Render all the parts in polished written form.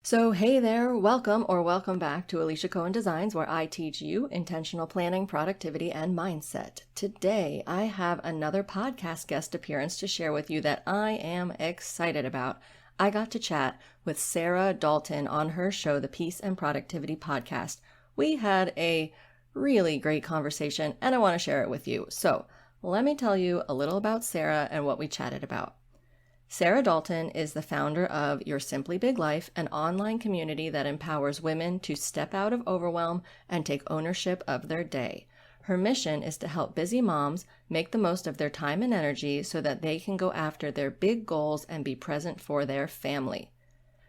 So, hey there, welcome back to Alicia Cohen Designs, where I teach you intentional planning, productivity, and mindset. Today, I have another podcast guest appearance to share with you that I am excited about. I got to chat with Sarah Dalton on her show, the Peace and Productivity Podcast. We had a really great conversation, and I want to share it with you. So, let me tell you a little about Sarah and what we chatted about. Sarah Dalton is the founder of Your Simply Big Life, an online community that empowers women to step out of overwhelm and take ownership of their day. Her mission is to help busy moms make the most of their time and energy so that they can go after their big goals and be present for their family.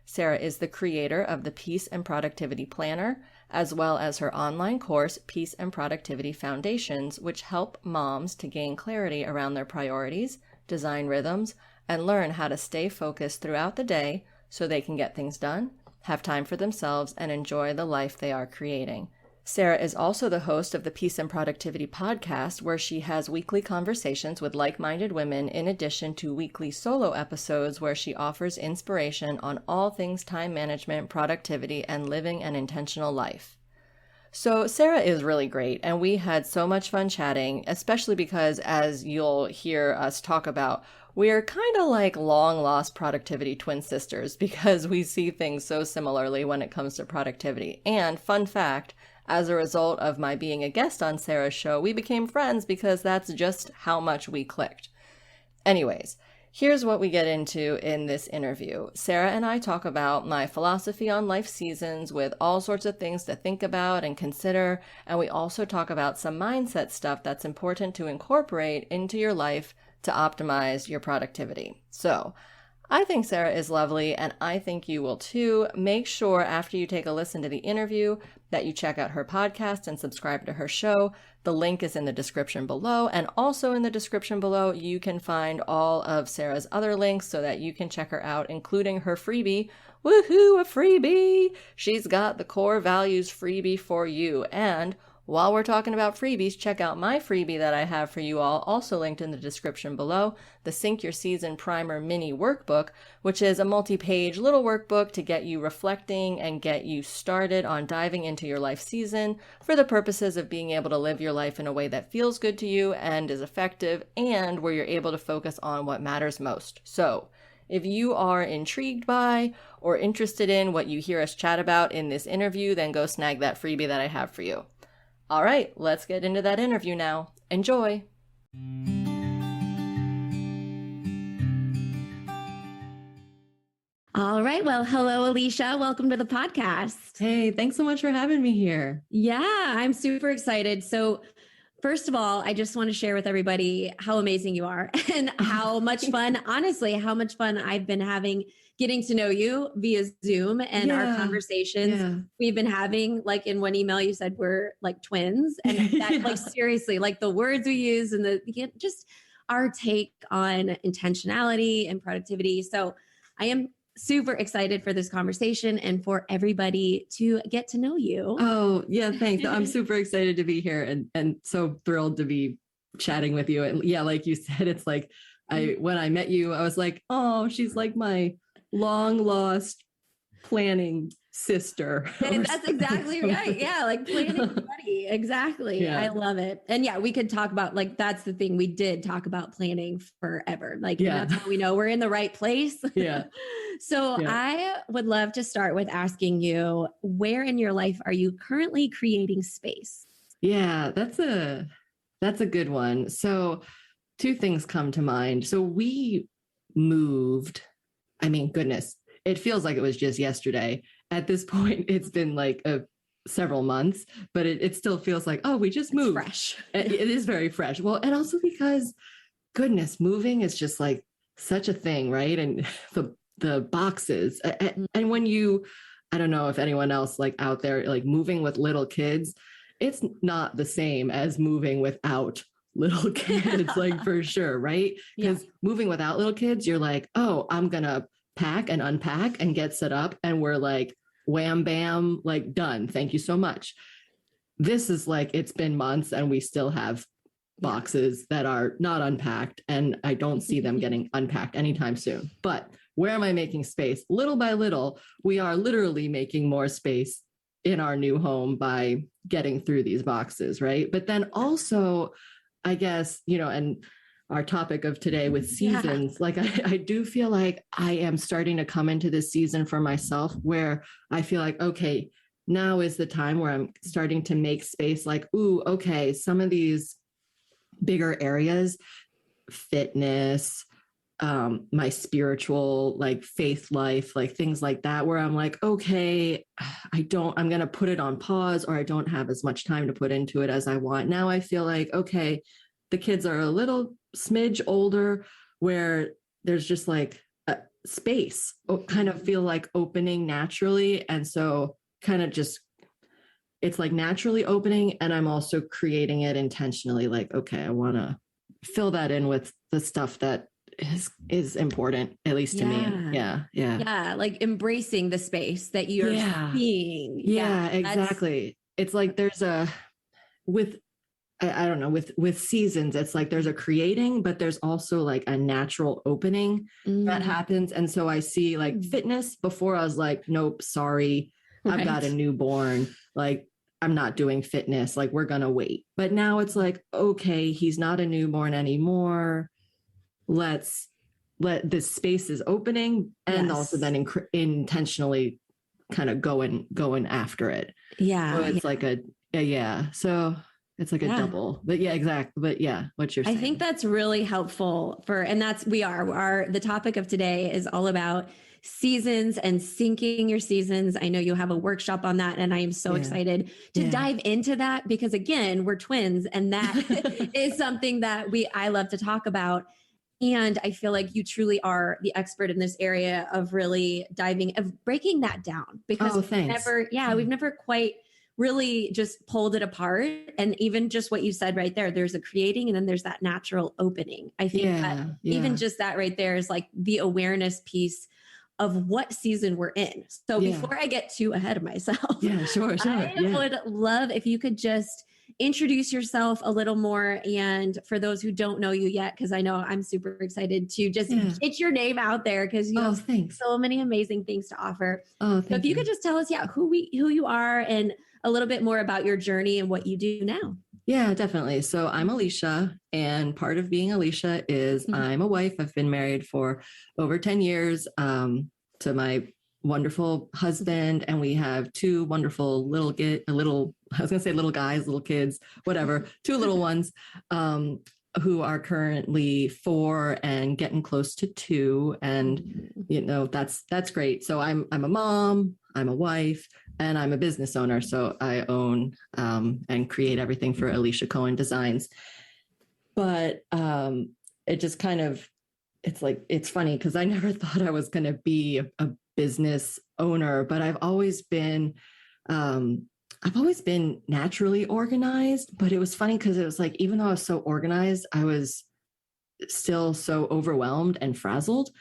Sarah is the creator of the Peace and Productivity Planner, as well as her online course, Peace and Productivity Foundations, which help moms to gain clarity around their priorities, design rhythms, and learn how to stay focused throughout the day so they can get things done, have time for themselves, and enjoy the life they are creating. Sarah is also the host of the Peace and Productivity Podcast, where she has weekly conversations with like-minded women in addition to weekly solo episodes where she offers inspiration on all things time management, productivity, and living an intentional life. So Sarah is really great, and we had so much fun chatting, especially because, as you'll hear us talk about, we're kind of like long-lost productivity twin sisters because we see things so similarly when it comes to productivity. And fun fact, as a result of my being a guest on Sarah's show, we became friends because that's just how much we clicked. Anyways, here's what we get into in this interview. Sarah and I talk about my philosophy on life seasons with all sorts of things to think about and consider, and we also talk about some mindset stuff that's important to incorporate into your life to optimize your productivity. So, I think Sarah is lovely, and I think you will too. Make sure after you take a listen to the interview that you check out her podcast and subscribe to her show. The link is in the description below, and also in the description below, you can find all of Sarah's other links so that you can check her out, including her freebie. Woohoo, a freebie! She's got the core values freebie for you. And while we're talking about freebies, check out my freebie that I have for you all, also linked in the description below, the Sync Your Season Primer Mini Workbook, which is a multi-page little workbook to get you reflecting and get you started on diving into your life season for the purposes of being able to live your life in a way that feels good to you and is effective, and where you're able to focus on what matters most. So, if you are intrigued by or interested in what you hear us chat about in this interview, then go snag that freebie that I have for you. All right, let's get into that interview now. Enjoy. All right. Well, hello, Alicia. Welcome to the podcast. Hey, thanks so much for having me here. Yeah, I'm super excited. So, first of all, I just want to share with everybody how amazing you are and how much fun, honestly, how much fun I've been having getting to know you via Zoom and our conversations we've been having. Like in one email, you said we're like twins, and that like seriously, like the words we use and just our take on intentionality and productivity. So I am super excited for this conversation and for everybody to get to know you. Oh, yeah, thanks. I'm super excited to be here and so thrilled to be chatting with you. And yeah, like you said, it's like when I met you, I was like, oh, she's like my long lost planning sister. And that's exactly right. Yeah, like planning buddy. Exactly. Yeah. I love it. And yeah, we could talk about, like, that's the thing. We did talk about planning forever. Like, that's how we know we're in the right place. Yeah. So I would love to start with asking you, where in your life are you currently creating space? Yeah, that's a good one. So two things come to mind. So we moved, I mean, goodness, it feels like it was just yesterday. At this point, it's been like several months, but it still feels like, oh, we just moved. It's fresh. It is very fresh. Well, and also because, goodness, moving is just like such a thing, right? And the boxes. And when I don't know if anyone else like out there, like moving with little kids, it's not the same as moving without little kids, like for sure, right? Because moving without little kids, you're like, oh, I'm going to pack and unpack and get set up. And we're like, wham, bam, like done. Thank you so much. This is like, it's been months and we still have boxes that are not unpacked. And I don't see them getting unpacked anytime soon. But where am I making space? Little by little, we are literally making more space in our new home by getting through these boxes, right? But then also, I guess, and our topic of today with seasons, like I do feel like I am starting to come into this season for myself where I feel like, okay, now is the time where I'm starting to make space, like, ooh, okay, some of these bigger areas, fitness, my spiritual, like faith life, like things like that, where I'm like, okay, I'm going to put it on pause, or I don't have as much time to put into it as I want. Now I feel like, okay, the kids are a little smidge older where there's just like a space kind of feel like opening naturally. And so kind of just, it's like naturally opening, and I'm also creating it intentionally. Like, okay, I want to fill that in with the stuff that is important, at least to me. Yeah. Like embracing the space that you're seeing. Yeah, exactly. It's like there's I don't know, with seasons, it's like there's a creating, but there's also like a natural opening that happens. And so I see like fitness. Before I was like, nope, sorry, I've got a newborn. Like, I'm not doing fitness. Like, we're going to wait. But now it's like, okay, he's not a newborn anymore. Let this space is opening, and also then intentionally kind of going after it. Yeah. So it's like so it's like a double, but exactly. But what you're saying. I think that's really helpful and the topic of today is all about seasons and syncing your seasons. I know you have a workshop on that, and I am so excited to dive into that, because again, we're twins, and that is something that I love to talk about. And I feel like you truly are the expert in this area of really breaking that down, because we've never quite really just pulled it apart. And even just what you said right there's a creating, and then there's that natural opening. I think that even just that right there is like the awareness piece of what season we're in. So before I get too ahead of myself, sure. I would love if you could just introduce yourself a little more. And for those who don't know you yet, because I know I'm super excited to just get your name out there, because you have so many amazing things to offer. So if you could just tell us, who you are, and a little bit more about your journey and what you do now. Yeah, definitely. So I'm Alicia, and part of being Alicia is I'm a wife. I've been married for over 10 years to my wonderful husband, and we have two wonderful little kids, whatever, two little ones who are currently 4 and getting close to 2. And, that's great. So I'm a mom, I'm a wife, and I'm a business owner. So I own and create everything for Alicia Cohen Designs. But it just kind of, it's funny because I never thought I was going to be a business owner, but I've always been naturally organized. But it was funny because it was like, even though I was so organized, I was still so overwhelmed and frazzled.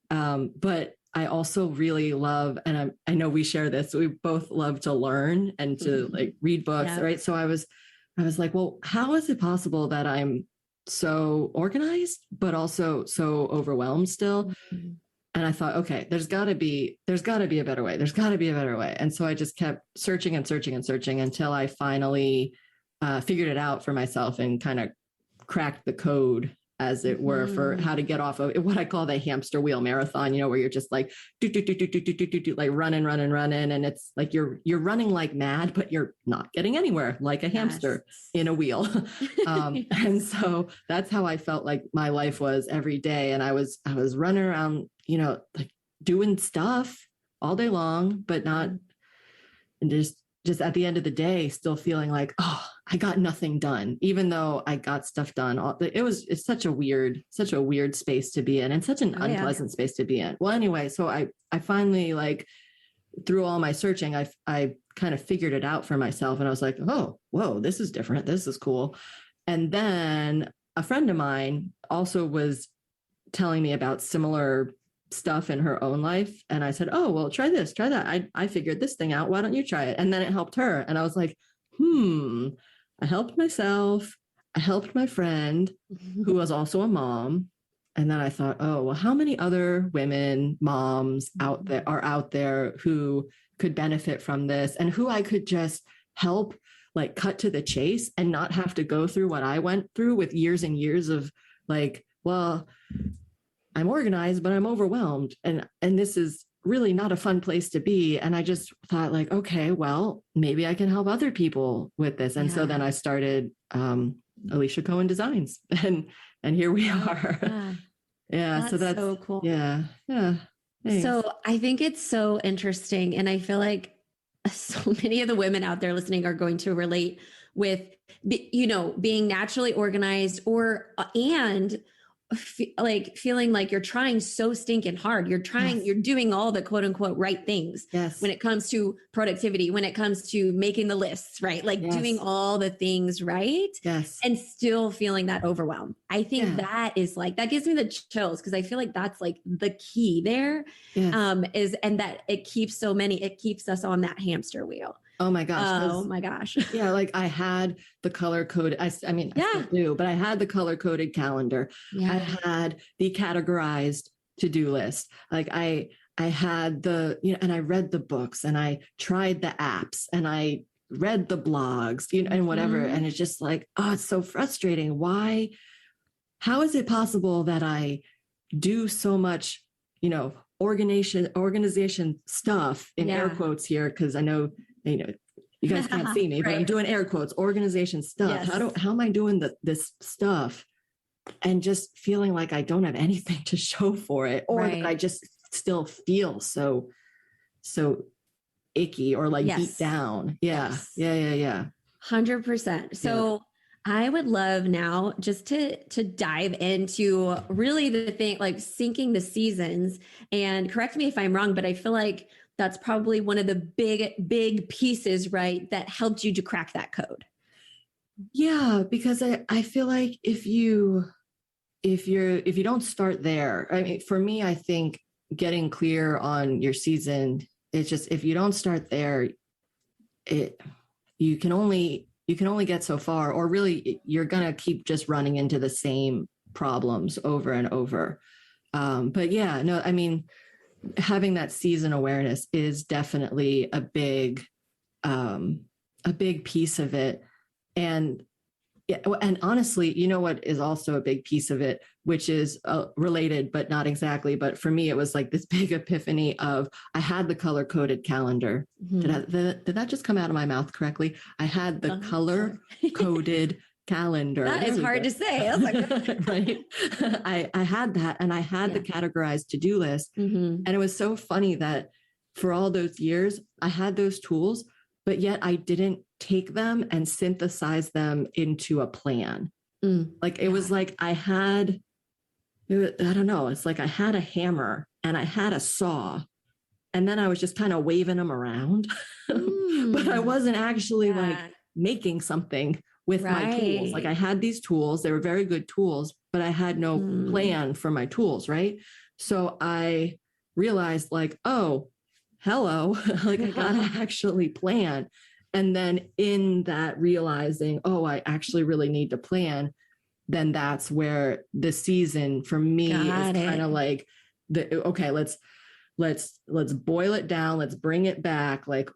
But I also really love, and I know we share this, we both love to learn and to like read books, right? So I was like, well, how is it possible that I'm so organized, but also so overwhelmed still? And I thought, okay, there's gotta be a better way. There's gotta be a better way. And so I just kept searching and searching and searching until I finally figured it out for myself and kind of cracked the code, as it were, for how to get off of what I call the hamster wheel marathon, where you're just like, like running. And it's like, you're running like mad, but you're not getting anywhere, like a hamster in a wheel. And so that's how I felt like my life was every day. And I was running around, like doing stuff all day long, but not, and just at the end of the day, still feeling like, oh, I got nothing done, even though I got stuff done. It's such a weird space to be in, and such an unpleasant space to be in. Well, anyway, so I finally, like, through all my searching, I kind of figured it out for myself, and I was like, oh, whoa, this is different. This is cool. And then a friend of mine also was telling me about similar stuff in her own life. And I said, oh, well, try this, try that. I figured this thing out. Why don't you try it? And then it helped her. And I was like, I helped myself. I helped my friend who was also a mom. then I thought, oh, well, how many other women, moms out there who could benefit from this and who I could just help, like, cut to the chase and not have to go through what I went through with years and years of like, well, I'm organized, but I'm overwhelmed. And this is really not a fun place to be. And I just thought, like, okay, well, maybe I can help other people with this. And so then I started Alicia Cohen Designs, and here we are. Yeah. So that's so cool. Yeah. Thanks. So I think it's so interesting. And I feel like so many of the women out there listening are going to relate with, being naturally organized and like feeling like you're trying so stinking hard. You're doing all the quote unquote right things. Yes. When it comes to productivity, when it comes to making the lists, right? Like doing all the things right. Yes. And still feeling that overwhelm. I think that is like, that gives me the chills, because I feel like that's like the key there. Yes. And that it keeps us on that hamster wheel. Oh my gosh. Oh my gosh. Yeah. Like I had the color coded, I still do, but I had the color coded calendar. I had the categorized to-do list. Like I had and I read the books and I tried the apps and I read the blogs, and whatever. And it's just like, oh, it's so frustrating. How is it possible that I do so much, organization stuff in air quotes here? Cause I know, you guys can't see me, but I'm doing air quotes, organization stuff. Yes. How am I doing this stuff and just feeling like I don't have anything to show for it, or that I just still feel so icky or like beat down. Yeah. Yes. Yeah. 100%. So I would love now just to dive into really the thing, like syncing the seasons, and correct me if I'm wrong, but I feel like that's probably one of the big pieces, right, that helped you to crack that code. Yeah, because I feel like if you don't start there, I mean, for me, I think getting clear on your season, it's just, if you don't start there, you can only get so far, or really you're going to keep just running into the same problems over and over. But yeah, no, I mean, having that season awareness is definitely a big piece of it. And honestly, what is also a big piece of it, which is related, but not exactly. But for me, it was like this big epiphany of, I had the color coded calendar. Mm-hmm. Did that just come out of my mouth correctly? I had the color coded calendar. That is hard to say. I was like, right. I had that, and I had the categorized to-do list. Mm-hmm. And it was so funny that for all those years, I had those tools, but yet I didn't take them and synthesize them into a plan. Like it was like I don't know. It's like I had a hammer and I had a saw, and then I was just kind of waving them around, but I wasn't actually like making something with my tools. Like I had these tools, they were very good tools, but I had no plan for my tools. Right. So I realized like, oh, hello, like I gotta actually plan. And then in that realizing, oh, I actually really need to plan, then that's where the season for me is kind of like okay, let's boil it down. Let's bring it back. Like,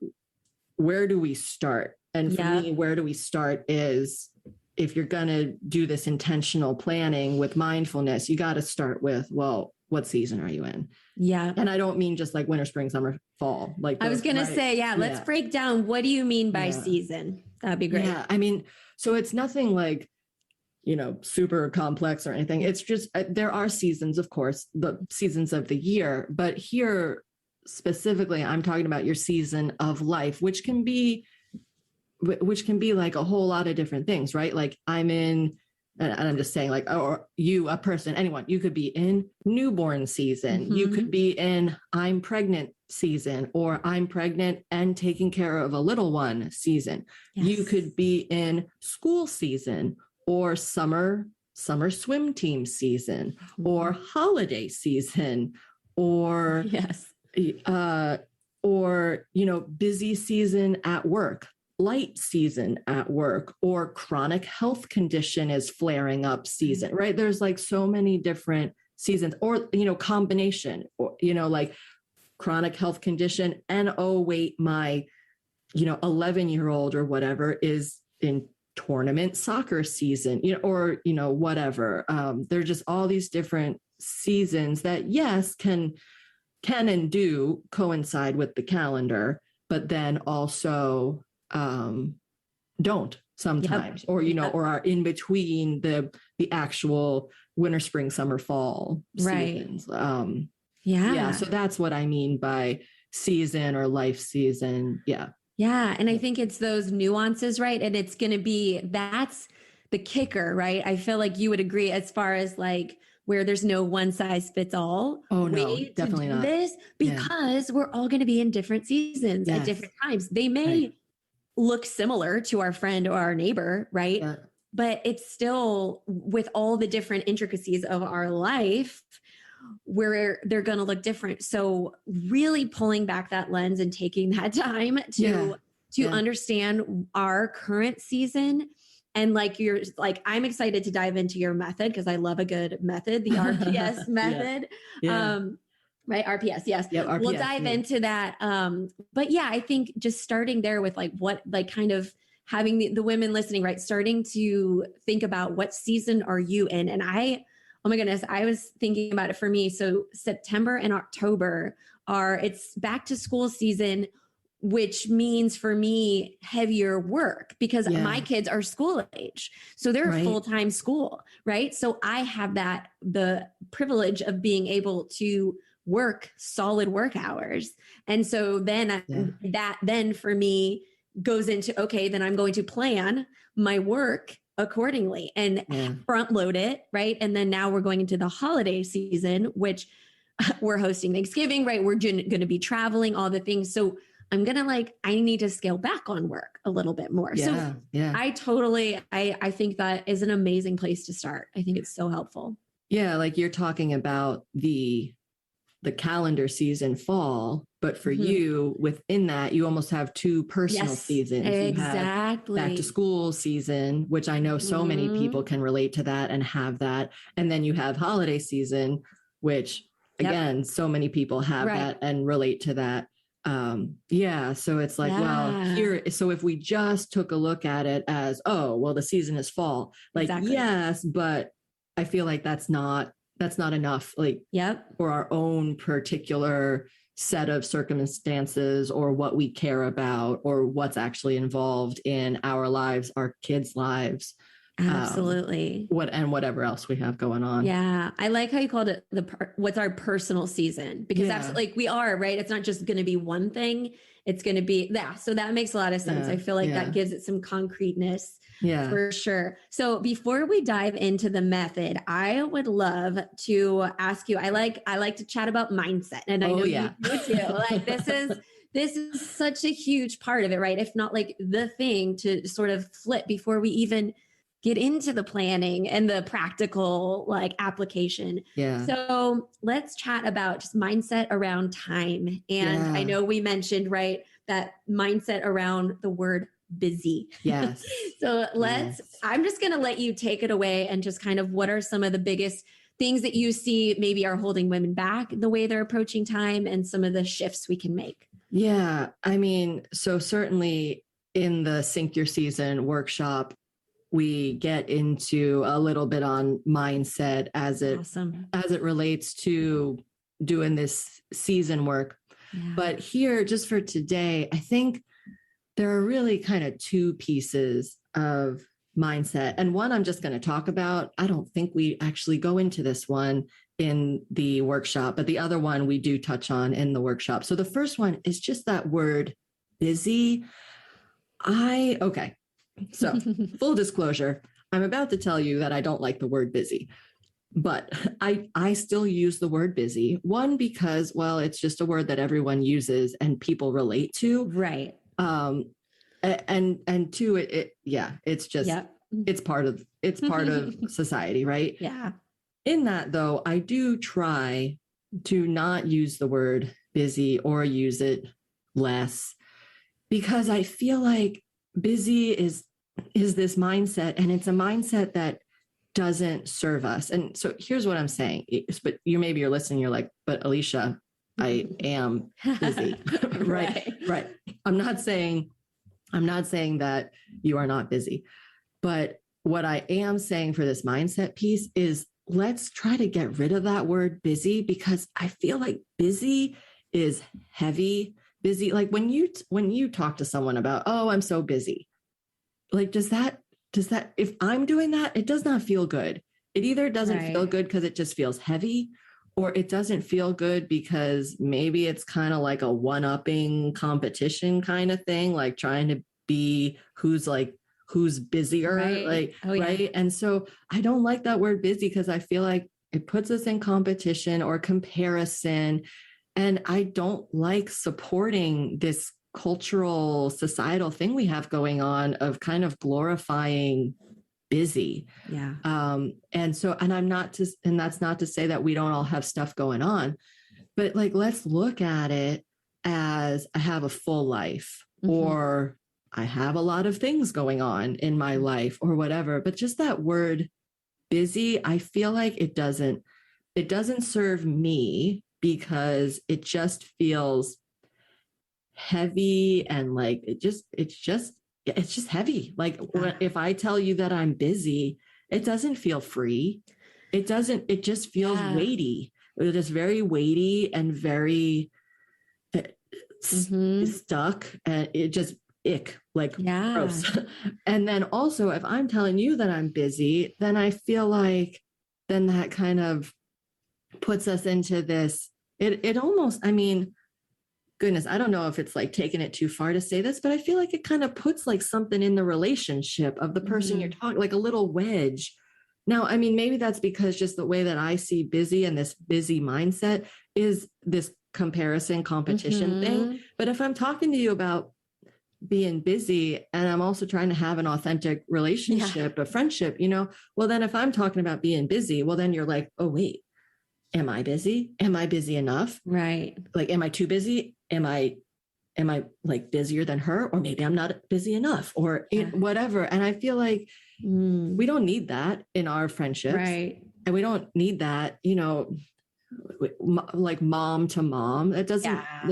where do we start? And for me, where do we start is, if you're going to do this intentional planning with mindfulness, you got to start with, well, what season are you in? Yeah. And I don't mean just like winter, spring, summer, fall. Like I was going to say, let's break down. What do you mean by season? That'd be great. Yeah. I mean, so it's nothing like, super complex or anything. It's just, there are seasons, of course, the seasons of the year, but here specifically, I'm talking about your season of life, which can be like a whole lot of different things, right? Like I'm in, and I'm just saying like, or you, a person, anyone, you could be in newborn season. Mm-hmm. You could be in I'm pregnant season, or I'm pregnant and taking care of a little one season. Yes. You could be in school season, or summer swim team season, or holiday season, or, busy season at work, light season at work, or chronic health condition is flaring up season, right? There's like so many different seasons, or, combination, or, like chronic health condition. And oh, wait, my, 11-year-old or whatever is in tournament soccer season, or, whatever. There are just all these different seasons that, yes, can and do coincide with the calendar, but then also don't sometimes, or, or are in between the actual winter, spring, summer, fall seasons. Yeah. So that's what I mean by season or life season. Yeah. Yeah. And I think it's those nuances, right? And it's going to be, that's the kicker, right? I feel like you would agree as far as like where there's no one size fits all. Oh, no, definitely not. This because we're all going to be in different seasons at different times. They may look similar to our friend or our neighbor, right? Yeah. But it's still, with all the different intricacies of our life, where they're going to look different. So really pulling back that lens and taking that time to understand our current season. And like, I'm excited to dive into your method because I love a good method, the RPS method. Right. RPS. Yes. Yep, RPS, we'll dive into that. But yeah, I think just starting there with like what, like kind of having the women listening, right. Starting to think about what season are you in? And oh my goodness, I was thinking about it for me. So September and October it's back to school season, which means for me heavier work because my kids are school age. So they're full-time school, right? So I have the privilege of being able to work solid work hours. And so then that then for me goes into, okay, then I'm going to plan my work accordingly and front load it. Right. And then now we're going into the holiday season, which we're hosting Thanksgiving, right? We're going to be traveling, all the things. So I'm going to I need to scale back on work a little bit more. So I think that is an amazing place to start. I think it's so helpful. Yeah. Like you're talking about the calendar season fall, but for you within that, you almost have two personal seasons. Exactly. You have back to school season, which I know so many people can relate to that and have that. And then you have holiday season, which again, so many people have that and relate to that. So it's like, well, so if we just took a look at it as, oh, well, the season is fall, like, yes, but I feel like that's not enough, like, for our own particular set of circumstances or what we care about or what's actually involved in our lives, our kids' lives. Absolutely. Whatever else we have going on. Yeah. I like how you called it what's our personal season, because like we are, right. It's not just going to be one thing. It's going to be so that makes a lot of sense. I feel like that gives it some concreteness for sure. So before we dive into the method, I would love to ask you, I like to chat about mindset, and I know you do too. Like this is such a huge part of it, right? If not like the thing to sort of flip before we even get into the planning and the practical like application. Yeah. So let's chat about just mindset around time. And I know we mentioned, right, that mindset around the word busy. Yes. So I'm just going to let you take it away and just kind of what are some of the biggest things that you see maybe are holding women back the way they're approaching time and some of the shifts we can make. Yeah. I mean, so certainly in the Sync Your Season workshop, we get into a little bit on mindset as it relates to doing this season work. Yeah. But here, just for today, I think there are really kind of two pieces of mindset. And one I'm just going to talk about. I don't think we actually go into this one in the workshop, but the other one we do touch on in the workshop. So the first one is just that word busy. So full disclosure, I'm about to tell you that I don't like the word busy, but I still use the word busy. One, because, well, it's just a word that everyone uses and people relate to. Right. And two, it's just, it's part of society. Right. Yeah. In that though, I do try to not use the word busy or use it less, because I feel like busy is this mindset, and it's a mindset that doesn't serve us. And so here's what I'm saying, but you're listening, you're like, but Alicia, I am busy. Right. I'm not saying that you are not busy, but what I am saying for this mindset piece is let's try to get rid of that word busy, because I feel like busy is heavy. Busy, like when you talk to someone about, oh, I'm so busy, like does that if I'm doing that, it does not feel good. It either doesn't feel good because it just feels heavy, or it doesn't feel good because maybe it's kind of like a one-upping competition kind of thing, like trying to be who's busier, right? And so I don't like that word busy, because I feel like it puts us in competition or comparison. And I don't like supporting this cultural, societal thing we have going on of kind of glorifying busy. Yeah. And that's not to say that we don't all have stuff going on, but like, let's look at it as I have a full life, or I have a lot of things going on in my life, or whatever. But just that word busy, I feel like it doesn't serve me, because it just feels heavy, and like it's just heavy. Like if I tell you that I'm busy, it doesn't feel free. It just feels weighty. It's just very weighty and very stuck, and it just gross. And then also, if I'm telling you that I'm busy, then I feel like then that kind of puts us into this, it almost, I mean, goodness, I don't know if it's like taking it too far to say this, but I feel like it kind of puts like something in the relationship of the person you're talking, like a little wedge. Now, I mean, maybe that's because just the way that I see busy and this busy mindset is this comparison competition thing. But if I'm talking to you about being busy, and I'm also trying to have an authentic relationship, a friendship, well, then if I'm talking about being busy, well, then you're like, oh, wait, am I busy? Am I busy enough? Right. Like, am I too busy? Am I like busier than her? Or maybe I'm not busy enough, or whatever. And I feel like we don't need that in our friendships. Right. And we don't need that, like mom to mom. That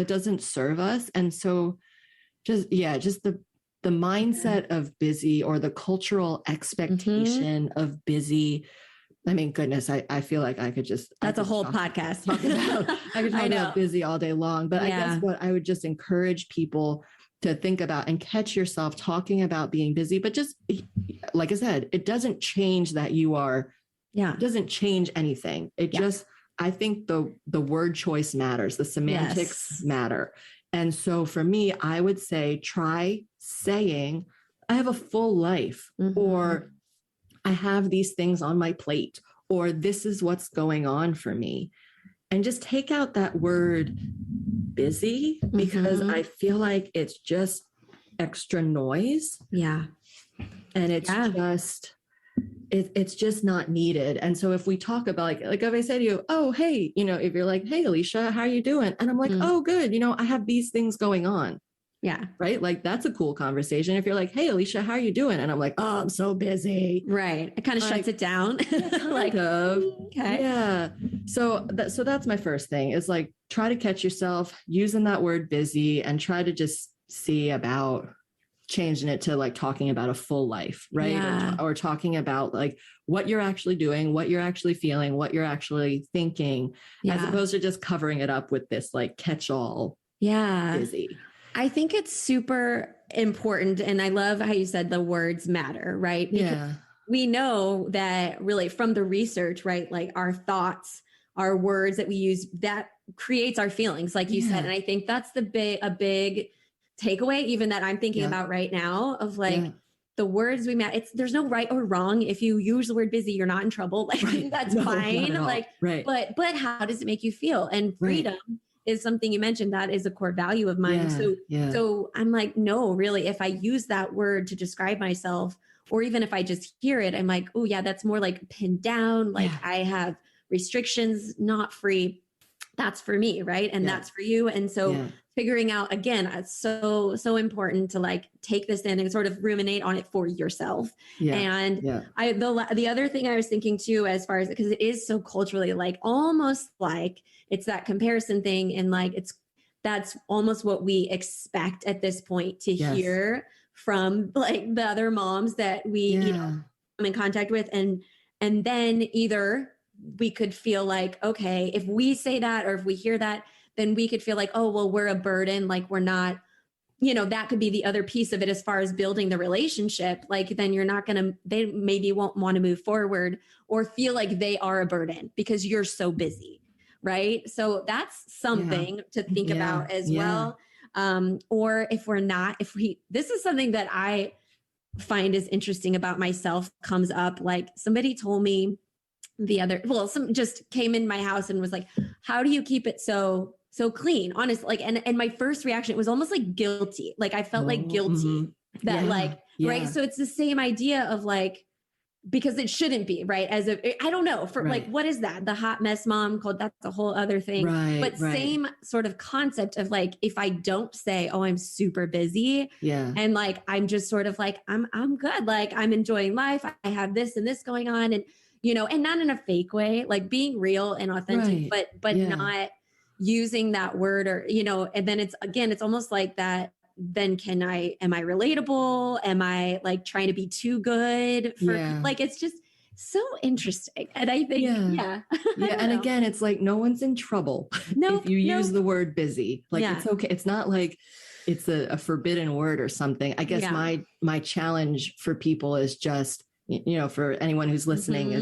doesn't serve us. And so just the mindset of busy, or the cultural expectation of busy. I mean, goodness, I feel like I could just... That's a whole podcast. I could talk about busy all day long, but I guess what I would just encourage people to think about and catch yourself talking about being busy, but just, like I said, it doesn't change that you are, it doesn't change anything. It just, I think the word choice matters, the semantics matter. And so for me, I would say, try saying, I have a full life, or I have these things on my plate, or this is what's going on for me. And just take out that word busy, because I feel like it's just extra noise. Yeah. And it's it's just not needed. And so if we talk about like if I say to you, oh, hey, if you're like, hey, Alicia, how are you doing? And I'm like, oh, good. I have these things going on. Yeah. Right. Like, that's a cool conversation. If you're like, hey, Alicia, how are you doing? And I'm like, oh, I'm so busy. Right. It kind of shuts it down. Okay. Yeah. So that's my first thing, is like, try to catch yourself using that word busy, and try to just see about changing it to like talking about a full life, right? Yeah. Or talking about like what you're actually doing, what you're actually feeling, what you're actually thinking, as opposed to just covering it up with this like catch-all busy. I think it's super important. And I love how you said the words matter, right? Because we know that really from the research, right? Like our thoughts, our words that we use, that creates our feelings, like you said. And I think that's a big takeaway, even that I'm thinking about right now, of like the words we met. There's no right or wrong. If you use the word busy, you're not in trouble. Like that's fine. Like, but how does it make you feel? And freedom is something you mentioned that is a core value of mine. So I'm like, no, really, if I use that word to describe myself, or even if I just hear it, I'm like, oh yeah, that's more like pinned down. Like I have restrictions, not free. that's for me, right? And that's for you. And so figuring out, again, it's so important to like take this in and sort of ruminate on it for yourself. And the other thing I was thinking too, as far as, because it is so culturally like almost like it's that comparison thing, and like that's almost what we expect at this point to hear from like the other moms that we you know come in contact with, and then either we could feel like, okay, if we say that or if we hear that, then we could feel like, oh, well, we're a burden, like we're not, you know, that could be the other piece of it as far as building the relationship. Like then you're not going to, they maybe won't want to move forward or feel like they are a burden because you're so busy, right? So that's something to think about as well. Or if we're not, this is something that I find is interesting about myself, comes up, like somebody told me some just came in my house and was like, how do you keep it so clean? Honestly, like, and my first reaction, it was almost like guilty. Like I felt like guilty that right. So it's the same idea of like, because it shouldn't be, right? I don't know, for like, what is that? The hot mess mom called, that's a whole other thing. But same sort of concept of like, if I don't say, oh, I'm super busy. And like, I'm just sort of like, I'm good. Like I'm enjoying life. I have this and this going on. And, you know, and not in a fake way, like being real and authentic, but not using that word, or, you know, and then it's almost like that. Then am I relatable? Am I like trying to be too good for like, it's just so interesting. And I think, and again, it's like, no one's in trouble if you use the word busy, like it's okay. It's not like it's a forbidden word or something. I guess my challenge for people is just, you know, for anyone who's listening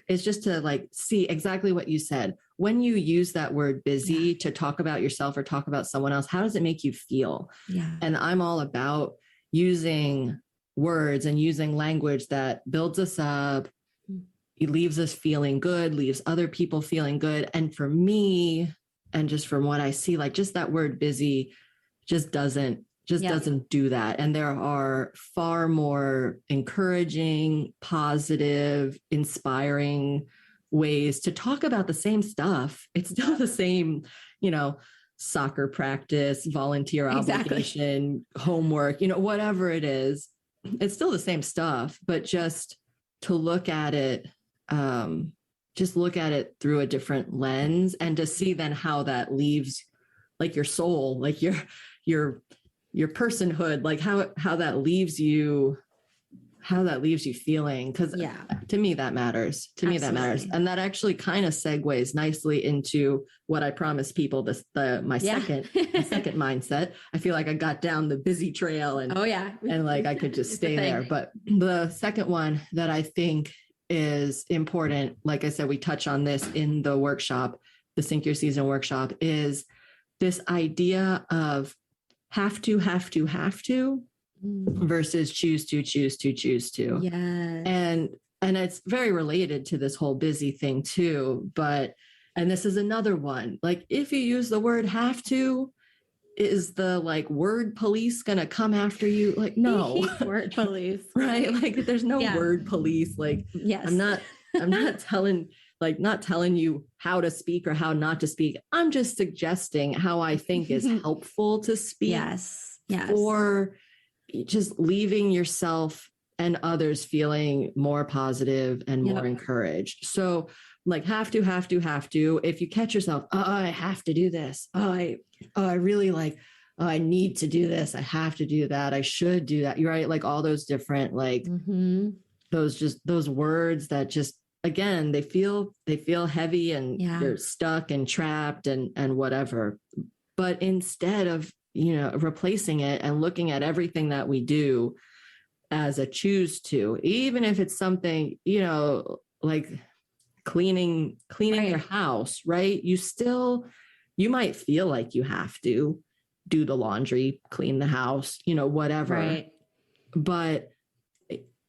is just to like see exactly what you said. When you use that word busy to talk about yourself or talk about someone else, how does it make you feel? And I'm all about using words and using language that builds us up. It leaves us feeling good, leaves other people feeling good. And for me, and just from what I see, like just that word busy just doesn't do that. And there are far more encouraging, positive, inspiring ways to talk about the same stuff. It's still the same, you know, soccer practice, volunteer obligation, homework, you know, whatever it is, it's still the same stuff, but just to look at it, through a different lens, and to see then how that leaves like your soul, like your personhood, like how that leaves you feeling. Because to me, that matters. And that actually kind of segues nicely into what I promised people, my second mindset. I feel like I got down the busy trail and and like I could just stay there. But the second one that I think is important, like I said, we touch on this in the workshop, the Sync Your Season workshop, is this idea of have to versus choose to. And it's very related to this whole busy thing too. And this is another one, like if you use the word have to, is the like word police going to come after you? Like, no. Word police. Right? Like there's no word police. Like, I'm not telling you how to speak or how not to speak. I'm just suggesting how I think is helpful to speak. Yes. Or just leaving yourself and others feeling more positive and more encouraged. So like have to, if you catch yourself, oh, I have to do this. I really like, oh, I need to do this. I have to do that. I should do that. You're right. Like all those different, like those words that just, again, they feel heavy and you're stuck and trapped and whatever. But instead of, you know, replacing it and looking at everything that we do as a choose to, even if it's something, you know, like cleaning your house, right? You might feel like you have to do the laundry, clean the house, you know, whatever. Right. But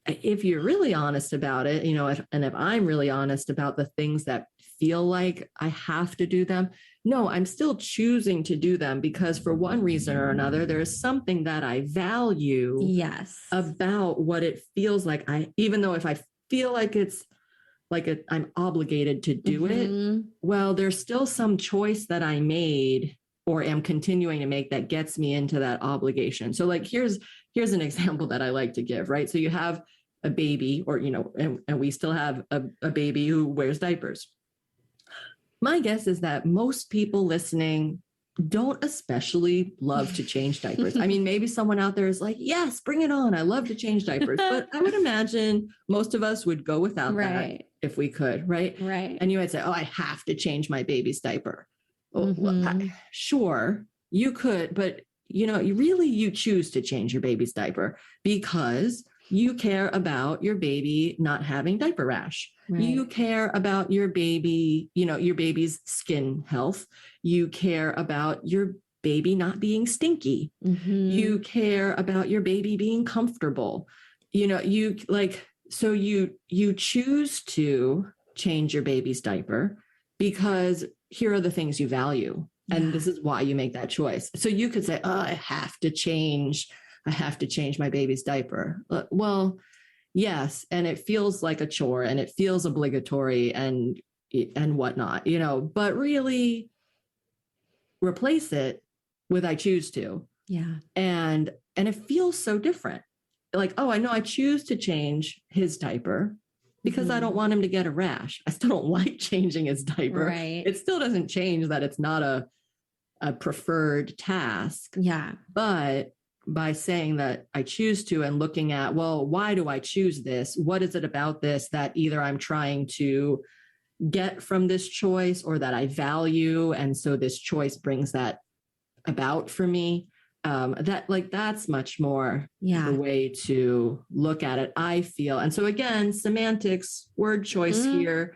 if you're really honest about it, you know, if I'm really honest about the things that feel like I have to do them, no, I'm still choosing to do them because for one reason or another, there is something that I value about what it feels like. Even though if I feel like it's I'm obligated to do it. Well, there's still some choice that I made or am continuing to make that gets me into that obligation. So like, here's an example that I like to give, right? So you have a baby or, and we still have a baby who wears diapers. My guess is that most people listening don't especially love to change diapers. I mean, maybe someone out there is like, yes, bring it on. I love to change diapers. But I would imagine most of us would go without that if we could, right? Right. And you might say, oh, I have to change my baby's diaper. Well, sure, you could, but you choose to change your baby's diaper because you care about your baby not having diaper rash. Right. You care about your baby, your baby's skin health. You care about your baby not being stinky. You care about your baby being comfortable. So you choose to change your baby's diaper because here are the things you value. Yeah. And this is why you make that choice. So you could say, oh, I have to change my baby's diaper. Well, yes. And it feels like a chore and it feels obligatory and whatnot, but really replace it with, I choose to. Yeah. And it feels so different. Like, oh, I know I choose to change his diaper because I don't want him to get a rash. I still don't like changing his diaper. Right. It still doesn't change that it's not a preferred task. Yeah. But by saying that I choose to and looking at, well, why do I choose this? What is it about this that either I'm trying to get from this choice or that I value? And so this choice brings that about for me. That's much more the way to look at it, I feel. And so again, semantics, word choice here.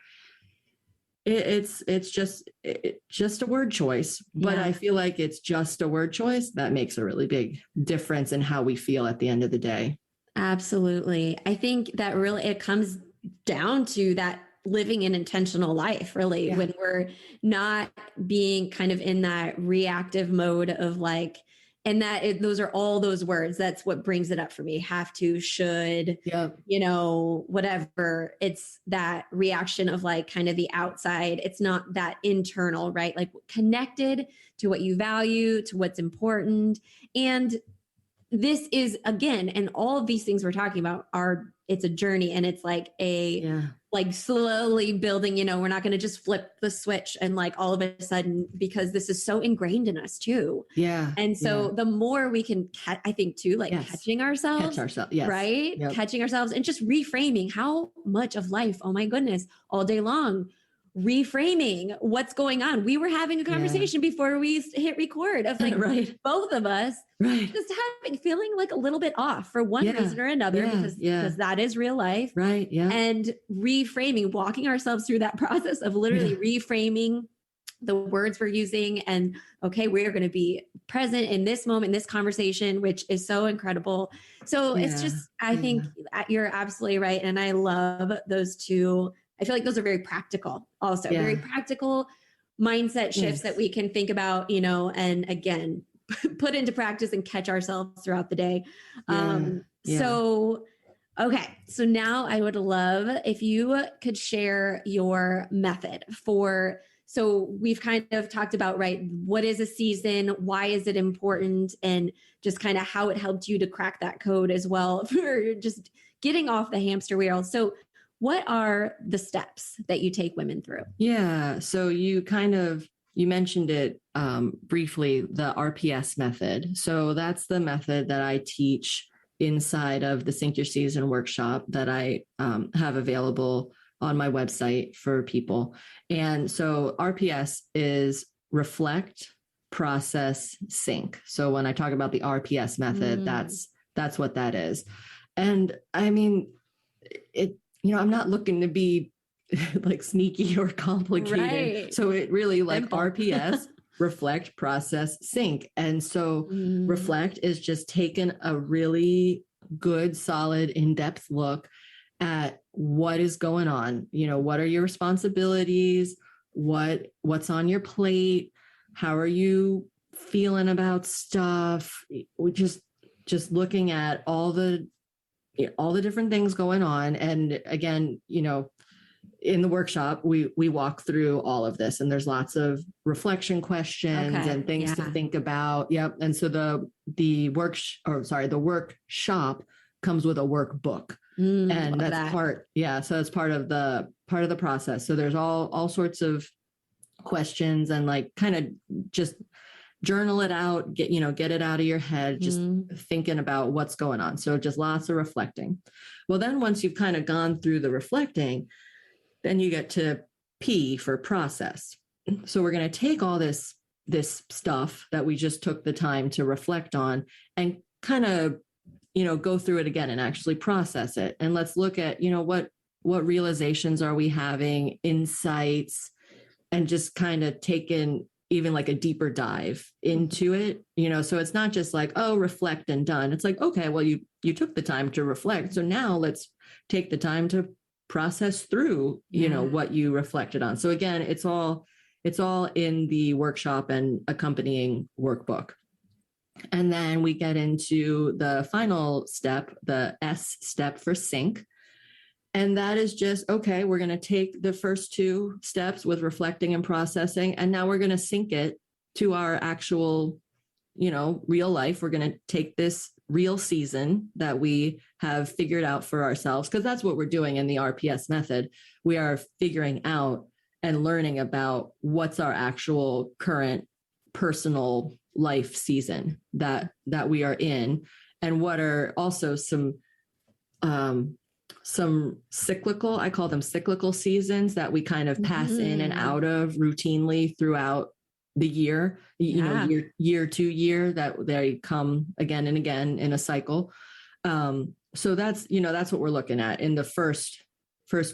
It's just a word choice, but I feel like it's just a word choice that makes a really big difference in how we feel at the end of the day. Absolutely. I think that really, it comes down to that living an intentional life, really, when we're not being kind of in that reactive mode of like, and those are all those words. That's what brings it up for me. Have to, should, whatever. It's that reaction of like kind of the outside. It's not that internal, right? Like connected to what you value, to what's important. And this is, again, and all of these things we're talking about it's a journey, and it's like like slowly building, we're not going to just flip the switch and like all of a sudden, because this is so ingrained in us too. Yeah. And so the more we can, I think too, like catching ourselves, right? Yep. Catching ourselves and just reframing how much of life, oh my goodness, all day long, reframing what's going on. We were having a conversation before we hit record of like both of us just feeling like a little bit off for one reason or another, because that is real life. Right. Yeah. And reframing, walking ourselves through that process of literally reframing the words we're using. And okay, we're going to be present in this moment, this conversation, which is so incredible. So it's just, I think you're absolutely right. And I love those two. I feel like those are very practical also, very practical mindset shifts that we can think about, and again, put into practice and catch ourselves throughout the day. So, okay. So now I would love if you could share your method so we've kind of talked about, what is a season? Why is it important? And just kind of how it helped you to crack that code as well for just getting off the hamster wheel. So what are the steps that you take women through? Yeah. So you mentioned it briefly, the RPS method. So that's the method that I teach inside of the Sync Your Season workshop that I have available on my website for people. And so RPS is reflect, process, sync. So when I talk about the RPS method, that's what that is. And I mean, I'm not looking to be like sneaky or complicated. Right. So it really like simple. RPS, reflect, process, sync. And so reflect is just taking a really good, solid, in-depth look at what is going on. What are your responsibilities? What's on your plate? How are you feeling about stuff? We just looking at all the different things going on. And again, in the workshop, we walk through all of this, and there's lots of reflection questions and things to think about. Yep. And so the workshop comes with a workbook, and that's part. Yeah. So it's part of the process. So there's all sorts of questions, and like kind of just journal it out, get it out of your head, just thinking about what's going on. So just lots of reflecting. Well, then once you've kind of gone through the reflecting, then you get to P for process. So we're going to take all this stuff that we just took the time to reflect on and kind of, go through it again and actually process it. And let's look at, what realizations are we having, insights, and just kind of taking even like a deeper dive into it, so it's not just like, oh, reflect and done. It's like, okay, well, you took the time to reflect. So now let's take the time to process through, what you reflected on. So again, it's all in the workshop and accompanying workbook. And then we get into the final step, the S step for sync. And that is just, okay, we're going to take the first two steps with reflecting and processing, and now we're going to sync it to our actual, real life. We're going to take this real season that we have figured out for ourselves, because that's what we're doing in the RPS method. We are figuring out and learning about what's our actual current personal life season that we are in, and what are also some cyclical, I call them cyclical seasons that we kind of pass in and out of routinely throughout the year, year to year, that they come again and again in a cycle. So that's what we're looking at in the first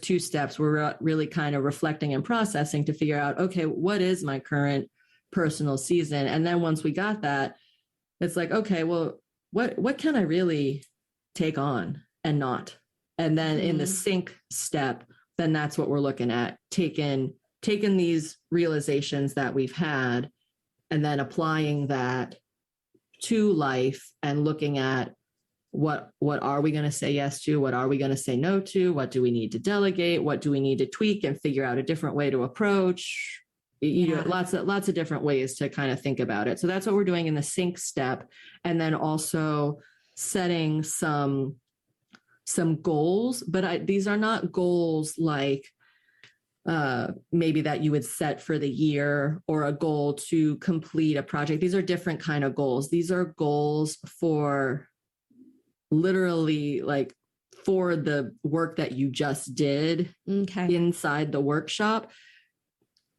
two steps. We're really kind of reflecting and processing to figure out, okay, what is my current personal season? And then once we got that, it's like, okay, well, what can I really take on and not? And then in the sync step, then that's what we're looking at, taking these realizations that we've had and then applying that to life and looking at what are we going to say yes to? What are we going to say no to? What do we need to delegate? What do we need to tweak and figure out a different way to approach? Lots of different ways to kind of think about it. So that's what we're doing in the sync step. And then also setting some goals, but these are not goals like maybe that you would set for the year, or a goal to complete a project. These are different kind of goals. These are goals for literally like for the work that you just did inside the workshop.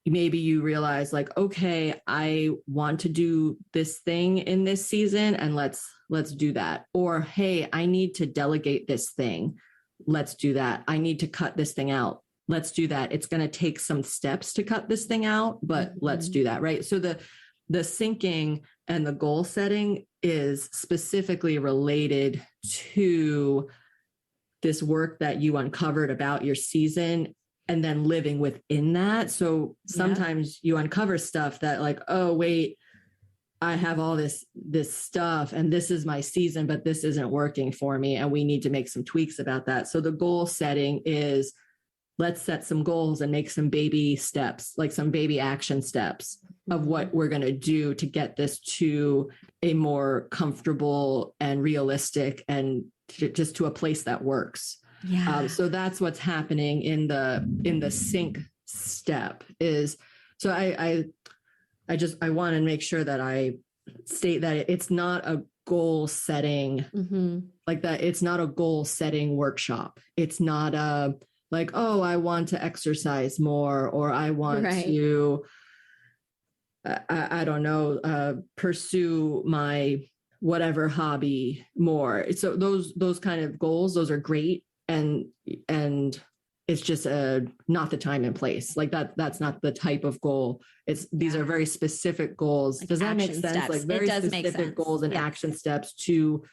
Maybe you realize like, okay, I want to do this thing in this season, and let's do that. Or, hey, I need to delegate this thing. Let's do that. I need to cut this thing out. Let's do that. It's going to take some steps to cut this thing out, but let's do that. Right. So the syncing and the goal setting is specifically related to this work that you uncovered about your season, and then living within that. So sometimes you uncover stuff that like, oh, wait, I have all this stuff and this is my season, but this isn't working for me. And we need to make some tweaks about that. So the goal setting is, let's set some goals and make some baby steps, like some baby action steps of what we're going to do to get this to a more comfortable and realistic and just to a place that works. Yeah. So that's what's happening in the sync step is, so I want to make sure that I state that it's not a goal setting like that. It's not a goal setting workshop. It's not a like, oh, I want to exercise more, or I want to, I don't know, pursue my whatever hobby more. So those kind of goals, those are great. And it's just not the time and place. Like that's not the type of goal. These are very specific goals. Like, does that make sense? Steps. Like very specific goals and action steps to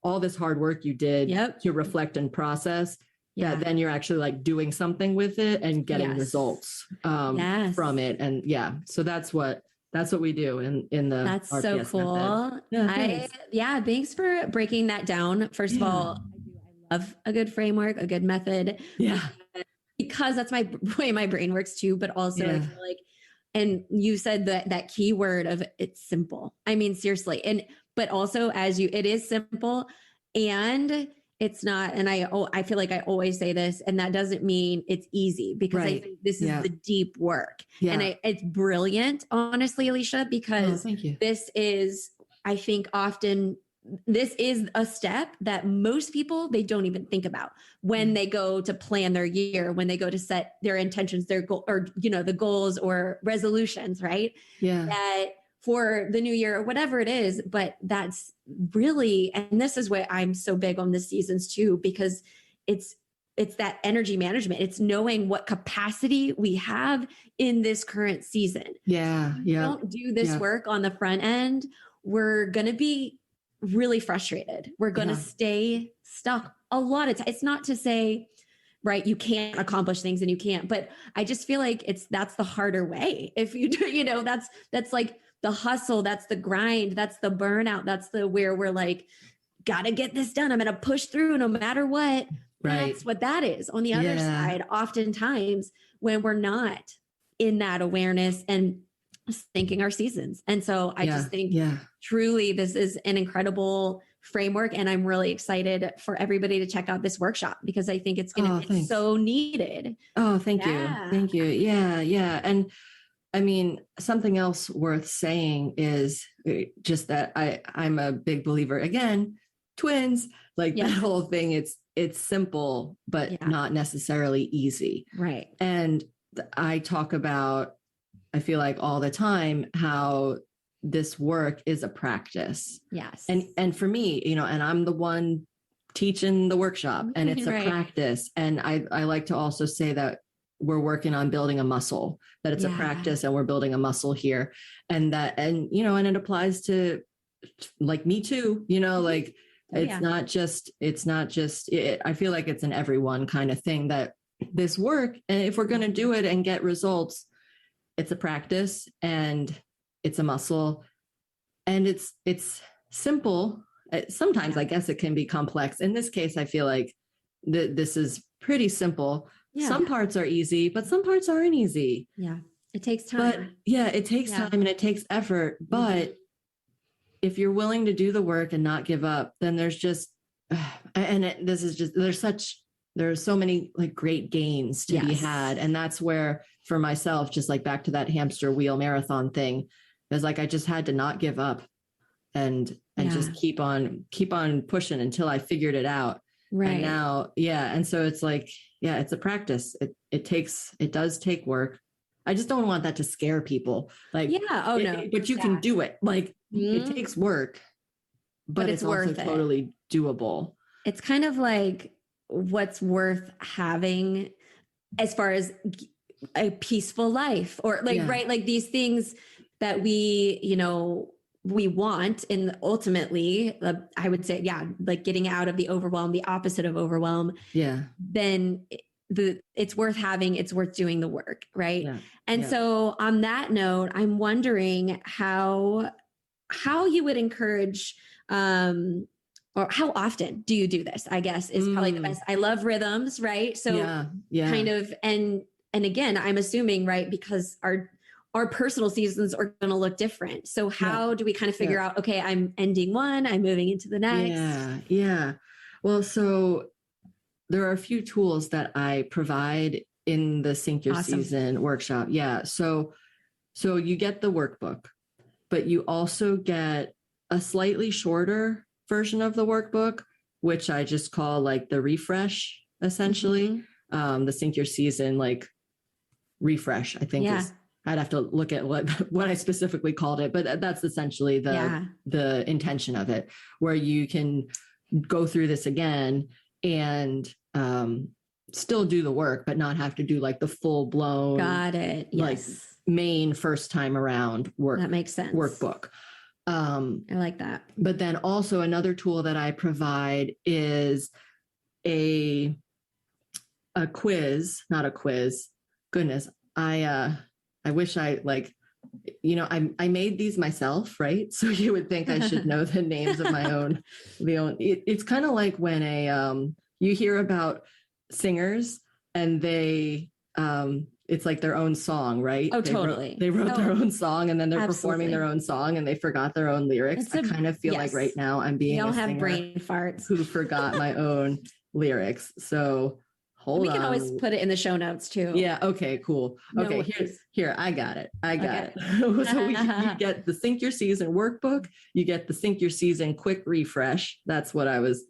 all this hard work you did to reflect and process. Yeah. That then you're actually like doing something with it and getting results from it. And so that's what we do in the That's RPS so cool. method. Thanks for breaking that down. First of all, I love a good framework, a good method. Yeah. because that's my way my brain works too, but also I feel like, and you said that key word of it's simple. I mean, seriously. But also it is simple and it's not, and I feel like I always say this, and that doesn't mean it's easy, because I think this is the deep work. And it's brilliant, honestly, Alicia, because thank you. this is, I think often this is a step that most people, they don't even think about when they go to plan their year, when they go to set their intentions, their goal, or, the goals or resolutions, right? Yeah. That for the new year or whatever it is, but that's really, and this is what I'm so big on this seasons too, because it's that energy management. It's knowing what capacity we have in this current season. Yeah. If we don't do this work on the front end, we're going to be really frustrated. We're going to stay stuck a lot of time. It's not to say, right, you can't accomplish things and you can't, but I just feel like that's the harder way. If you do, that's like the hustle, that's the grind, that's the burnout, that's the where we're like, gotta get this done. I'm going to push through no matter what. Right. That's what that is. On the other side, oftentimes when we're not in that awareness and thinking our seasons. And so I just think truly this is an incredible framework. And I'm really excited for everybody to check out this workshop, because I think it's going to be so needed. Oh, thank you. Thank you. Yeah. Yeah. And I mean, something else worth saying is just that I'm a big believer, again, twins, like that whole thing. It's simple, but not necessarily easy. Right. And I talk about, I feel like all the time, how this work is a practice. Yes. And for me, and I'm the one teaching the workshop, and it's a practice. And I like to also say that we're working on building a muscle, that it's a practice and we're building a muscle here. And it applies to like me too, like it's not just, I feel like it's an everyone kind of thing, that this work, and if we're going to do it and get results, it's a practice and it's a muscle, and it's simple. Sometimes I guess it can be complex. In this case, I feel like this is pretty simple. Some parts are easy, but some parts aren't easy. Yeah. It takes time. But it takes time and it takes effort. But if you're willing to do the work and not give up, then there's just, there's so many like great gains to be had. And that's where, for myself, just like back to that hamster wheel marathon thing, is like, I just had to not give up and just keep on pushing until I figured it out. Right. And now, and so it's like, it's a practice. It does take work. I just don't want that to scare people. Like, but you can do it. Like it takes work, but it's also totally doable. It's kind of like what's worth having as far as a peaceful life, or like, right. Like these things that we want, and ultimately, I would say, like getting out of the overwhelm, the opposite of overwhelm. Yeah. Then it's worth having, it's worth doing the work. Right. Yeah. And so on that note, I'm wondering how you would encourage, or how often do you do this, I guess, is probably the best. I love rhythms, right? So kind of, and again, I'm assuming, right, because our personal seasons are going to look different. So how do we kind of figure out, okay, I'm ending one, I'm moving into the next? Yeah. Well, so there are a few tools that I provide in the Sync Your Season workshop. Yeah. So you get the workbook, but you also get a slightly shorter version of the workbook, which I just call like the refresh, essentially. The Sync Your Season, like refresh, I think is, I'd have to look at what I specifically called it, but that's essentially the intention of it, where you can go through this again and still do the work, but not have to do like the full blown, like main first time around work. That makes sense. Workbook. I like that. But then also another tool that I provide is a quiz, not a quiz. Goodness. I wish I I made these myself, right? So you would think I should know the names of my own. It's kind of like when you hear about singers and they, it's like their own song, right? Oh, They totally. They wrote their own song, and then they're performing Absolutely. their own song, and they forgot their own lyrics. I kind of feel like right now I'm being all a have singer brain farts who forgot my own lyrics. So hold we on. can always put it in the show notes too. Yeah. Okay, cool. No Okay. worries. Here, I got it. So you get the Sync Your Season workbook. You get the Sync Your Season quick refresh. That's what I was,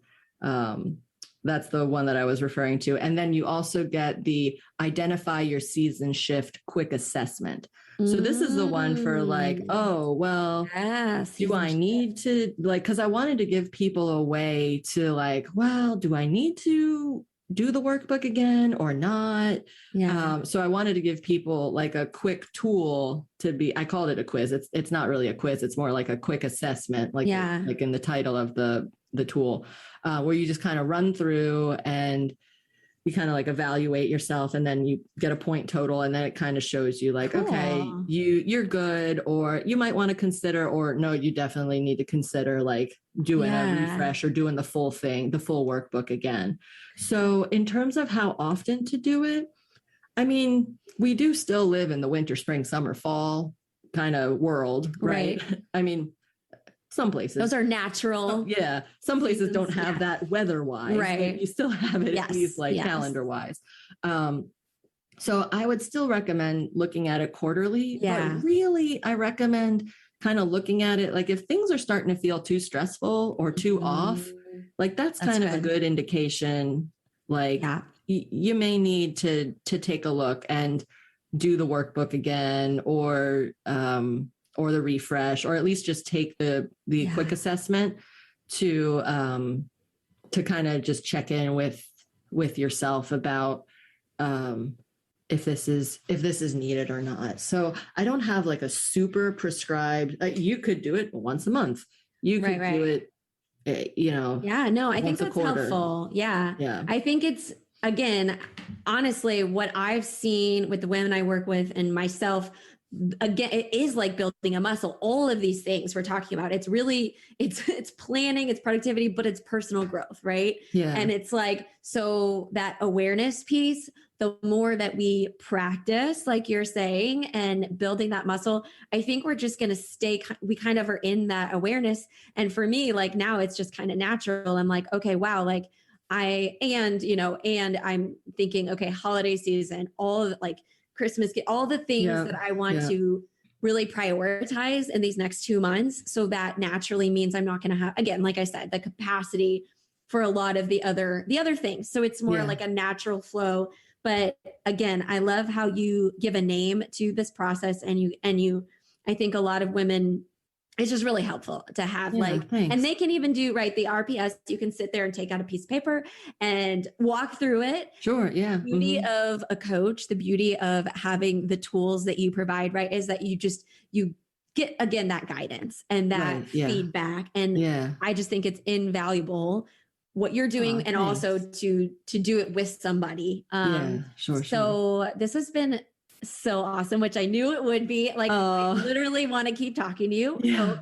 that's the one that I was referring to. And then you also get the Identify Your Season Shift quick assessment. So this is the one for like, oh, well, do I need to like, because I wanted to give people a way to like, well, do I need to do the workbook again or not? Yeah. So I wanted to give people like a quick tool to be, I called it a quiz. It's not really a quiz. It's more like a quick assessment, like in the title of the tool, where you just kind of run through and you kind of like evaluate yourself, and then you get a point total, and then it kind of shows you like, okay, you're good, or you might want to consider, or no, you definitely need to consider like doing a refresh or doing the full thing, the full workbook again. So in terms of how often to do it, I mean, we do still live in the winter, spring, summer, fall kind of world, right? I mean, some places. Those are natural. Yeah. Some places don't have that weather-wise. Right. But you still have it at least like calendar-wise. So I would still recommend looking at it quarterly. Yeah. But really, I recommend kind of looking at it like if things are starting to feel too stressful or too off, like that's kind of a good indication. Like you may need to take a look and do the workbook again, or the refresh, or at least just take the quick assessment to kind of just check in with yourself about if this is needed or not. So I don't have like a super prescribed, you could do it once a month. You could do it, I think that's helpful. Yeah. I think it's, again, honestly, what I've seen with the women I work with and myself, again, it is like building a muscle. All of these things we're talking about, it's really, it's planning, it's productivity, but it's personal growth, right? Yeah. And it's like, so that awareness piece, the more that we practice, like you're saying, and building that muscle, I think we're just going to we kind of are in that awareness. And for me, like now it's just kind of natural. I'm like, okay, wow. Like and I'm thinking, okay, holiday season, all of like Christmas, all the things that I want to really prioritize in these next 2 months. So that naturally means I'm not going to have, again, like I said, the capacity for a lot of the other things. So it's more like a natural flow. But again, I love how you give a name to this process, and you, I think a lot of women, it's just really helpful to have and they can even do the RPS. You can sit there and take out a piece of paper and walk through it. Sure. Yeah. The beauty of a coach, the beauty of having the tools that you provide, right, is that you get, again, that guidance and that feedback. And I just think it's invaluable what you're doing, and also to do it with somebody. So this has been so awesome, which I knew it would be. Like, I literally want to keep talking to you.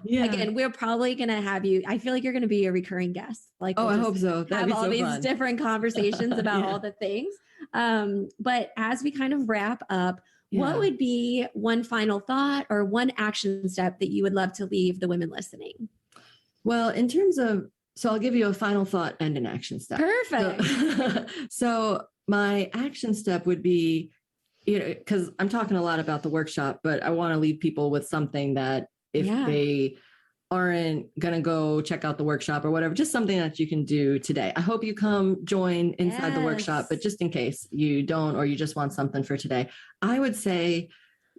Again, we're probably going to have you. I feel like you're going to be a recurring guest. Like, I hope so. That'd have all these fun. Different conversations about all the things. But as we kind of wrap up, what would be one final thought or one action step that you would love to leave the women listening? Well, in terms of, so I'll give you a final thought and an action step. Perfect. So my action step would be, because I'm talking a lot about the workshop, but I want to leave people with something that if they aren't going to go check out the workshop or whatever, just something that you can do today. I hope you come join inside the workshop, but just in case you don't, or you just want something for today, I would say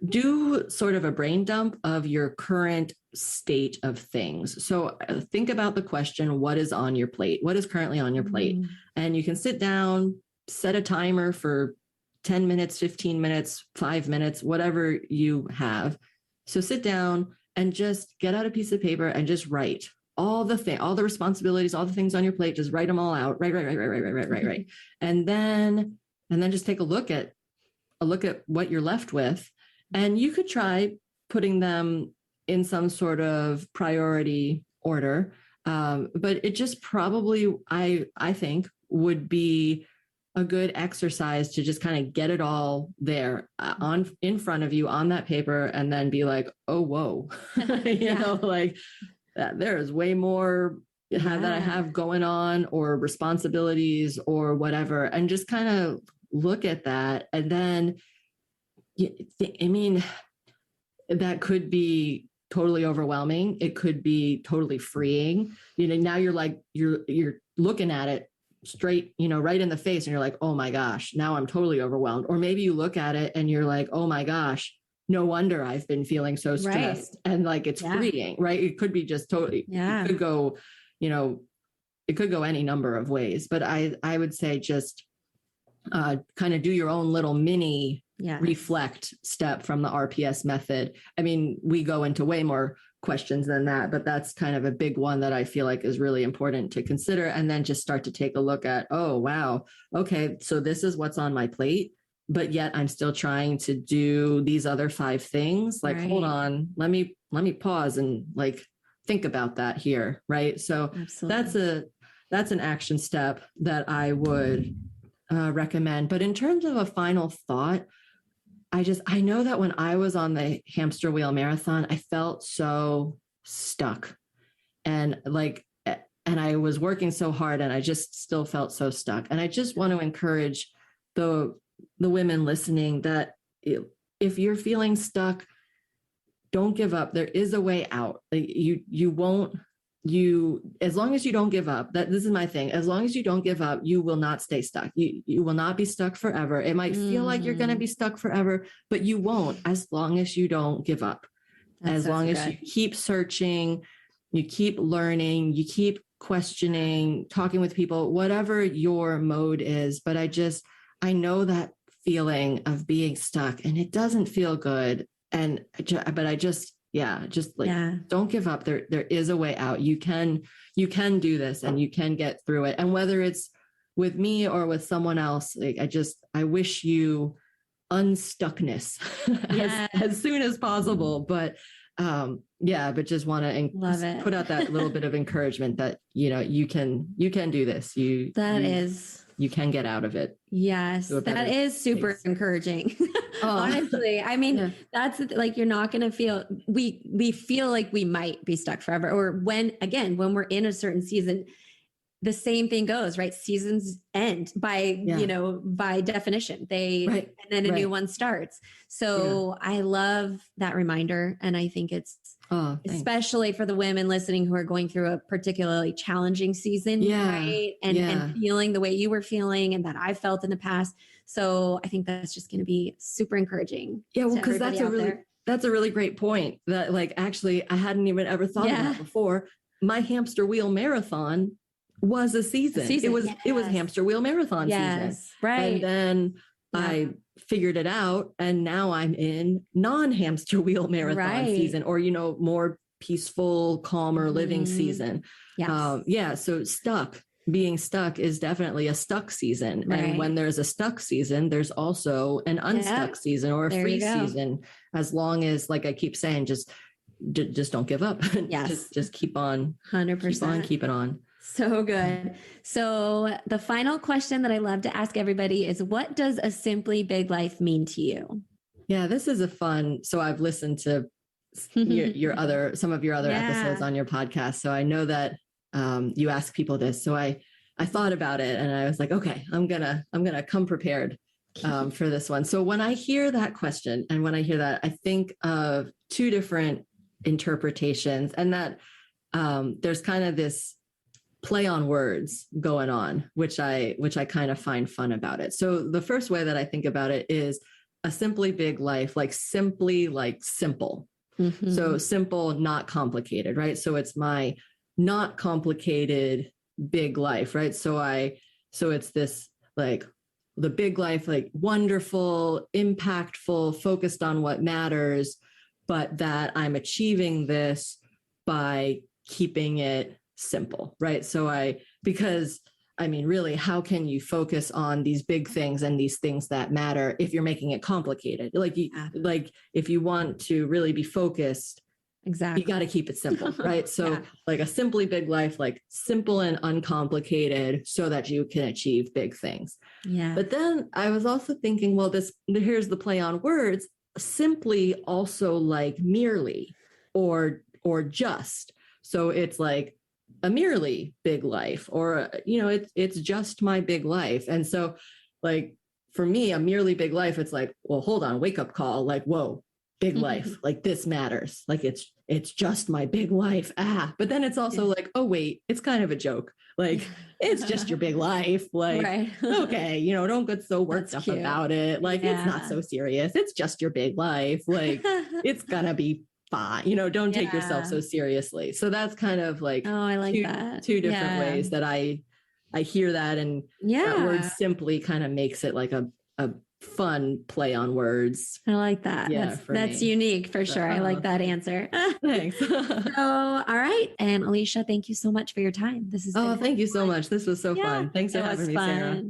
do sort of a brain dump of your current state of things. So think about the question, what is on your plate? What is currently on your plate? And you can sit down, set a timer for 10 minutes, 15 minutes, 5 minutes, whatever you have. So sit down and just get out a piece of paper and just write all the responsibilities, all the things on your plate, just write them all out. Right. And then just take a look at what you're left with. And you could try putting them in some sort of priority order. But it just probably, I think, would be a good exercise to just kind of get it all there on in front of you on that paper, and then be like, oh, whoa, you know, like that there is way more that I have going on, or responsibilities or whatever, and just kind of look at that. And then, I mean, that could be totally overwhelming. It could be totally freeing. You know, now you're like, you're looking at it straight, you know, right in the face, and you're like, oh my gosh, now I'm totally overwhelmed. Or maybe you look at it and you're like, oh my gosh, no wonder I've been feeling so stressed. Right. And like, it's freeing, right? It could be just totally, it could go, you know, it could go any number of ways. But I would say just kind of do your own little mini reflect step from the RPS method. I mean, we go into way more questions than that, but that's kind of a big one that I feel like is really important to consider. And then just start to take a look at, oh, wow, okay, so this is what's on my plate, but yet I'm still trying to do these other 5 things. Like, hold on, let me pause and like think about that here, right? So that's an action step that I would recommend. But in terms of a final thought, I know that when I was on the hamster wheel marathon, I felt so stuck, and I was working so hard, and I just still felt so stuck. And I just want to encourage the women listening that if you're feeling stuck, don't give up. There is a way out. As long as you don't give up, this is my thing. As long as you don't give up, you will not stay stuck. You will not be stuck forever. It might feel like you're going to be stuck forever, but you won't, as long as you don't give up. As long as you keep searching, you keep learning, you keep questioning, talking with people, whatever your mode is. But I know that feeling of being stuck, and it doesn't feel good. Don't give up. There is a way out. You can do this, and you can get through it. And whether it's with me or with someone else, like, I wish you unstuckness as soon as possible. But but just want to put out that little bit of encouragement that, you know, you can do this. You can get out of it. Yes, that is super encouraging. Honestly, I mean, that's like, you're not going to feel, we feel like we might be stuck forever. Or when we're in a certain season, the same thing goes, right? Seasons end by definition. And then a new one starts. So I love that reminder. And I think it's, especially for the women listening who are going through a particularly challenging season, right? And feeling the way you were feeling and that I felt in the past. So I think that's just going to be super encouraging. Yeah, well, because that's a really great point. That, like, actually, I hadn't even ever thought about before. My hamster wheel marathon was a season. It was hamster wheel marathon season, right? And then I figured it out, and now I'm in non-hamster wheel marathon season, or, you know, more peaceful, calmer living season. So being stuck is definitely a stuck season. And when there's a stuck season, there's also an unstuck season, or a free season, as long as, like I keep saying, just don't give up. just keep on 100% keep it on. So good. So the final question that I love to ask everybody is, what does a simply big life mean to you? Yeah, this is a fun. So I've listened to some of your other episodes on your podcast. So I know that you ask people this. So I thought about it, and I was like, okay, I'm gonna come prepared for this one. So when I hear that question, and when I hear that, I think of 2 different interpretations, and that there's kind of this play on words going on, which I kind of find fun about it. So the first way that I think about it is a simply big life, like simply, like simple. So simple, not complicated, right? So it's my not complicated big life, right? So it's this, like, the big life, like, wonderful, impactful, focused on what matters, but that I'm achieving this by keeping it simple, right? So because really, how can you focus on these big things and these things that matter if you're making it complicated? Like if you want to really be focused, Exactly. You got to keep it simple, right? So Yeah. like a simply big life, like simple and uncomplicated so that you can achieve big things. Yeah. But then I was also thinking, well, here's the play on words, simply also like merely or just. So it's like a merely big life, or it's just my big life. And so like for me, a merely big life, it's like, well, hold on, wake up call, like, whoa, big life, like this matters, like it's just my big life. But then it's also like, oh wait, it's kind of a joke, like it's just your big life, like Right. okay, don't get so worked up about it, like it's not so serious, it's just your big life, like it's gonna be fine, don't take yourself so seriously. So that's kind of like I like that. two different ways that I hear that, and that word simply kind of makes it like a fun play on words. I like that. Yeah, that's unique for sure. I like that answer. Thanks. So, all right. And Alicia, thank you so much for your time. This is thank you so much. This was so fun. Thanks for having me, Sarah.